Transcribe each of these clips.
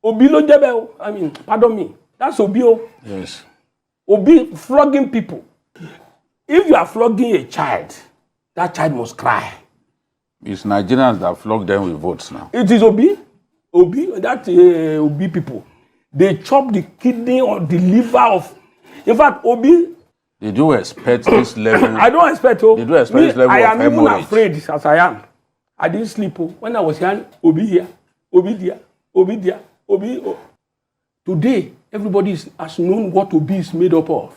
Obi lo jebe, I mean, pardon me. That's Obi. Yes. Obi flogging people. If you are flogging a child, that child must cry. It's Nigerians that flog them with votes now. It is Obi. That Obi people. They chop the kidney or the liver of. In fact, Obi. Did you expect this level? I don't expect. Did you expect this level I of am even hemorrhage? afraid as I am. I didn't sleep. When I was young, Obi here, Obi there, Obi there, Obi. Today, everybody has known what Obi is made up of.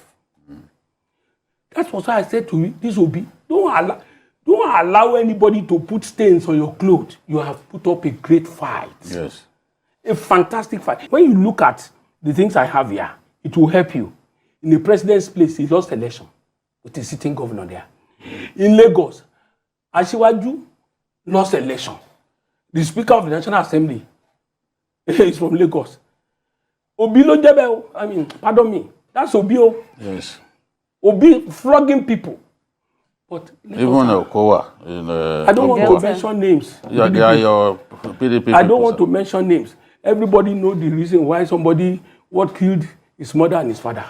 That's what I said to you. This Obi, don't allow anybody to put stains on your clothes. You have put up a great fight. Yes. A fantastic fight. When you look at the things I have here, it will help you. In the president's place, he lost election with the sitting governor there. In Lagos, Asiwaju lost election. The Speaker of the National Assembly is from Lagos. Obi lo jebe, I mean, pardon me. That's Obi. Yes. Obi flogging people. But even Okowa. I don't want to mention names. Yeah, they are your PDP. I don't want to mention names. Everybody knows the reason why what killed his mother and his father.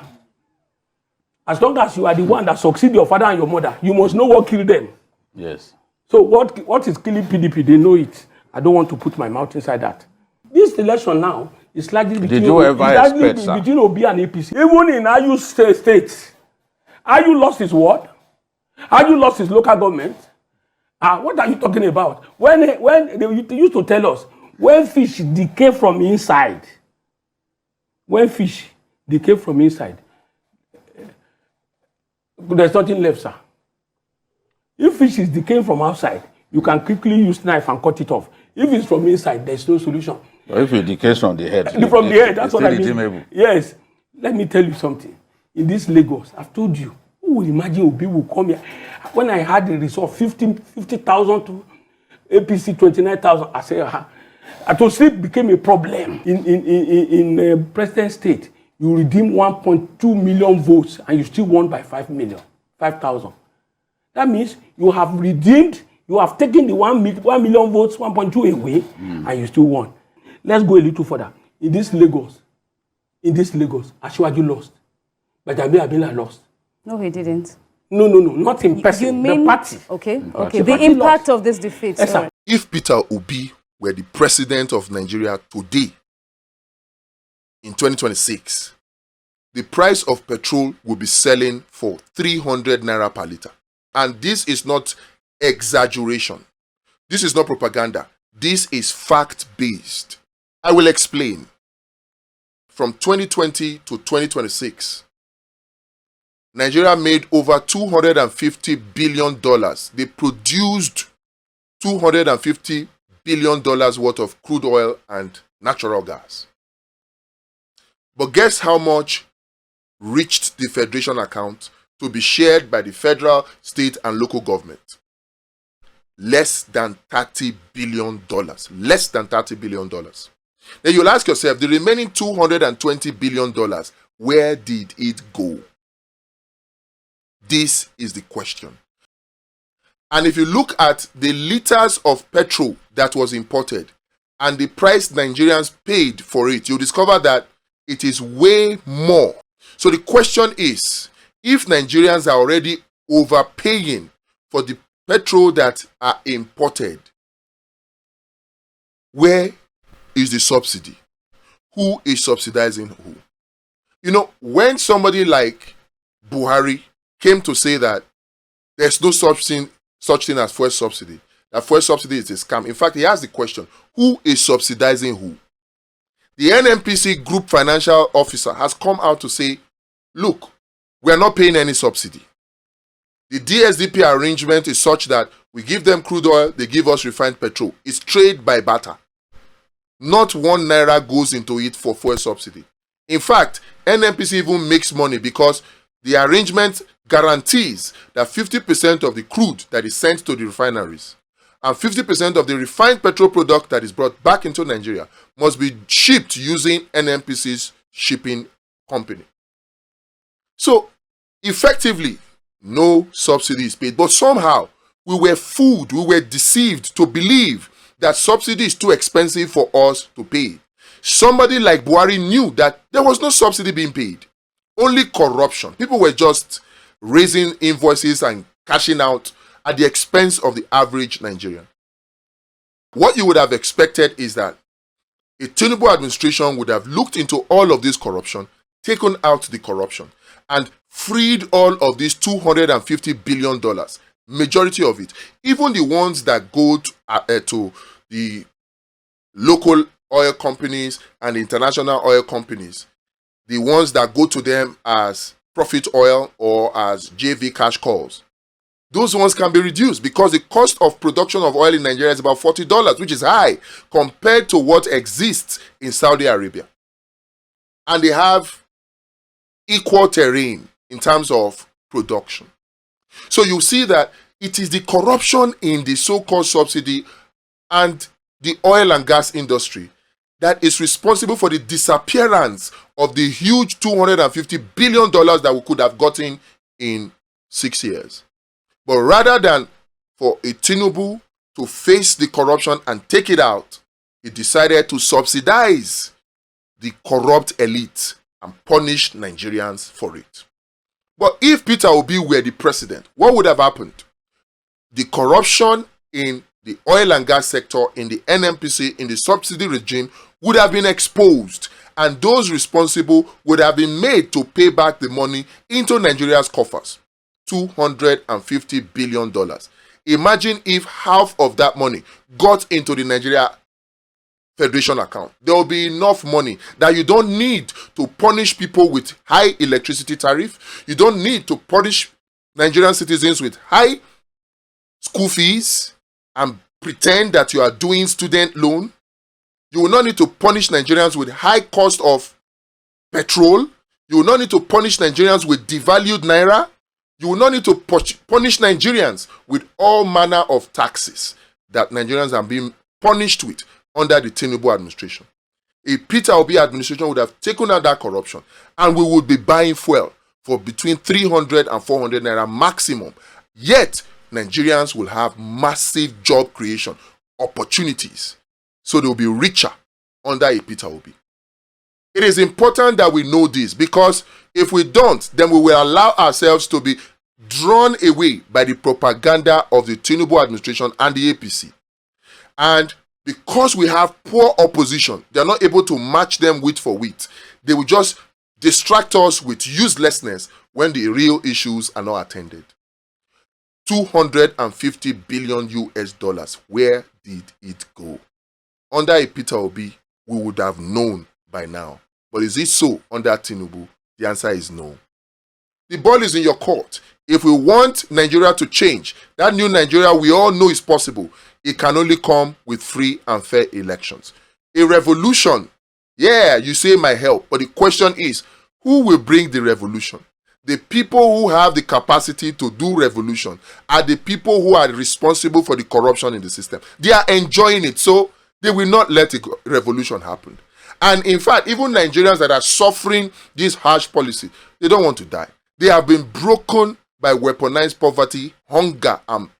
As long as you are the one that succeed your father and your mother, you must know what killed them. Yes. So what is killing PDP? They know it. I don't want to put my mouth inside that. This election now is largely between Obi and APC. Even in Ayu state, Ayu lost his ward. Ayu lost his local government. What are you talking about? When they used to tell us, when fish decay from inside, there's nothing left, sir. If fish is decaying from outside, you can quickly use knife and cut it off. If it's from inside, there's no solution. Or if it decays from the head. From the head, that's what I mean. Redeemable. Yes. Let me tell you something. In this Lagos, I've told you, who will imagine Obi will come here? When I had the result, 50,000 to APC 29,000, I said, to sleep became a problem. In President State, you redeem 1.2 million votes and you still won by 5,000. That means you have redeemed, you have taken the 1 million votes, 1.2 away, and you still won. Let's go a little further. In this Lagos, Asiwaju lost. But Abila lost. No, he didn't. No, not in person. You mean, the party. Okay. The The impact of this defeat. Yes, sir. If Peter Obi were the president of Nigeria today, in 2026, the price of petrol will be selling for 300 naira per liter. And this is not exaggeration. This is not propaganda. This is fact-based. I will explain. From 2020 to 2026, Nigeria made over $250 billion. They produced $250 billion worth of crude oil and natural gas. But guess how much reached the Federation account to be shared by the federal, state, and local government? Less than $30 billion. Less than $30 billion. Then you'll ask yourself, the remaining $220 billion, where did it go? This is the question. And if you look at the liters of petrol that was imported and the price Nigerians paid for it, you'll discover that it is way more. So the question is, if Nigerians are already overpaying for the petrol that are imported, where is the subsidy? Who is subsidizing who? You know, when somebody like Buhari came to say that there's no such thing as fuel subsidy, that fuel subsidy is a scam. In fact, he asked the question, who is subsidizing who? The NNPC Group Financial Officer has come out to say, look, we are not paying any subsidy. The DSDP arrangement is such that we give them crude oil, they give us refined petrol. It's trade by barter. Not 1 naira goes into it for fuel subsidy. In fact, NNPC even makes money because the arrangement guarantees that 50% of the crude that is sent to the refineries and 50% of the refined petrol product that is brought back into Nigeria must be shipped using NNPC's shipping company. So, effectively, no subsidy is paid. But somehow, we were fooled, we were deceived to believe that subsidy is too expensive for us to pay. Somebody like Buhari knew that there was no subsidy being paid, only corruption. People were just raising invoices and cashing out at the expense of the average Nigerian. What you would have expected is that a TINUBU administration would have looked into all of this corruption, taken out the corruption, and freed all of these $250 billion, majority of it, even the ones that go to the local oil companies and international oil companies, the ones that go to them as profit oil or as JV cash calls. Those ones can be reduced because the cost of production of oil in Nigeria is about $40, which is high compared to what exists in Saudi Arabia. And they have equal terrain in terms of production. So you see that it is the corruption in the so-called subsidy and the oil and gas industry that is responsible for the disappearance of the huge $250 billion that we could have gotten in 6 years. But rather than for a TINUBU to face the corruption and take it out, he decided to subsidize the corrupt elite and punish Nigerians for it. But if Peter Obi were the president, what would have happened? The corruption in the oil and gas sector, in the NNPC, in the subsidy regime would have been exposed, and those responsible would have been made to pay back the money into Nigeria's coffers. $250 billion. Imagine if half of that money got into the Nigeria Federation account. There will be enough money that you don't need to punish people with high electricity tariff. You don't need to punish Nigerian citizens with high school fees and pretend that you are doing student loan. You will not need to punish Nigerians with high cost of petrol. You will not need to punish Nigerians with devalued naira. You will not need to punish Nigerians with all manner of taxes that Nigerians are being punished with under the TINUBU administration. A Peter Obi administration would have taken out that corruption, and we would be buying fuel for between 300 and 400 naira maximum. Yet, Nigerians will have massive job creation opportunities. So they will be richer under a Peter Obi. It is important that we know this, because if we don't, then we will allow ourselves to be drawn away by the propaganda of the TINUBU administration and the APC. And because we have poor opposition, they are not able to match them wheat for wheat. They will just distract us with uselessness when the real issues are not attended. 250 billion US dollars. Where did it go? Under a Peter Obi, we would have known by now. But is it so under TINUBU? The answer is no. The ball is in your court. If we want Nigeria to change, that new Nigeria we all know is possible, it can only come with free and fair elections. A revolution, yeah, you say might help, but the question is, who will bring the revolution? The people who have the capacity to do revolution are the people who are responsible for the corruption in the system. They are enjoying it, so they will not let a revolution happen. And in fact, even Nigerians that are suffering this harsh policy, they don't want to die. They have been broken by weaponized poverty, hunger, and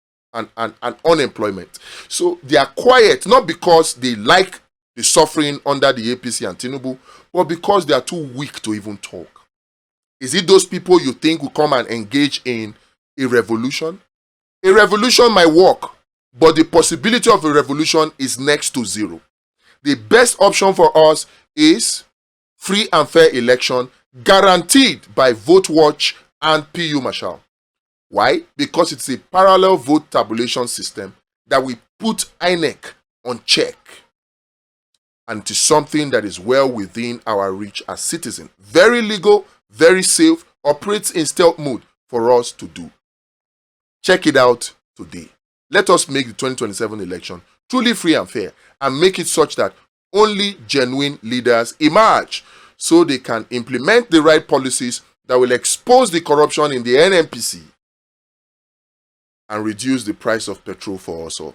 unemployment. So they are quiet, not because they like the suffering under the APC and TINUBU, but because they are too weak to even talk. Is it those people you think will come and engage in a revolution? A revolution might work, but the possibility of a revolution is next to zero. The best option for us is free and fair election, guaranteed by Vote Watch and PU Marshal. Why? Because it's a parallel vote tabulation system that we put INEC on check. And it is something that is well within our reach as citizens. Very legal, very safe, operates in stealth mode for us to do. Check it out today. Let us make the 2027 election truly free and fair, and make it such that only genuine leaders emerge, so they can implement the right policies that will expose the corruption in the NNPC and reduce the price of petrol for us all.